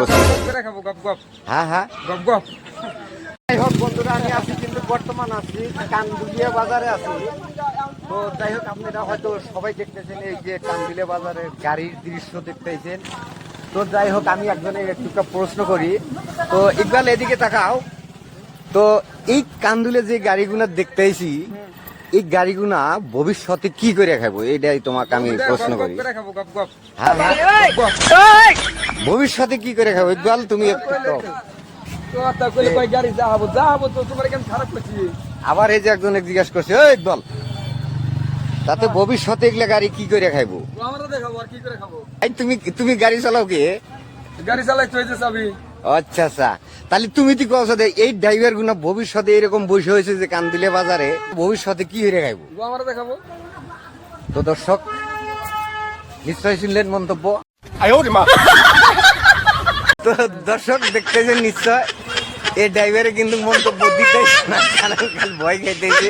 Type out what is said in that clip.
পছন্দ। করে খাবো গপ গপ হ্যাঁ হ্যাঁ। গপ গপ। যাই হোক বন্ধুরা, আমি আছি কিন্তু বর্তমান আছি কানদুলিয়া বাজারে আছি। তো যাই হোক, আপনারা হয়তো সবাই দেখতেছেন এই যে কানদুলিয়া বাজারের গাড়ির দৃশ্য দেখতেছেন। তো যাই হোক, আমি একজনের একটু প্রশ্ন করি। তো ইকবাল এদিকে তাকাও। তো এই কানদুলে যে গাড়িগুলো দেখতেছি, এই গাড়িগুলা ভবিষ্যতে কি করে খাবো, এটাই তোমাকে আমি প্রশ্ন গপ গপ করি। করে খাবো গপ গপ। হ্যাঁ ভবিষ্যতে কি করে খাবো ইকবাল, তুমি একটু কও। কথা কইলে কই গাড়ি যাবো যাবো, তো তোমার কেন খারাপ করছি? আবার এই যে একজনে জিজ্ঞাসা করছে, ওই ইকবাল তাতে ভবিষ্যতে এগুলা গাড়ি কি করে খাইবো? তো আমরা দেখাবো আর কি করে খাবো? এই তুমি তুমি গাড়ি চালাও কে? গাড়ি চালাই তো হয়েছে চাবি। আচ্ছা আচ্ছা, তাহলে তুমি তো কওছো যে এই ড্রাইভার গুনা ভবিষ্যতে এরকম বসে হয়েছে যে কানদিলে বাজারে, ভবিষ্যতে কি হয়ে খাইবো? তো আমরা দেখাবো। তো দর্শক নিশ্চয় শুনলেন মন্তব্য। তো দর্শক দেখতেছেন নিশ্চয় এই ড্রাইভারে কিন্তু মন্তব্য দিতেছে না, কারণ ভয় খাইতেছে।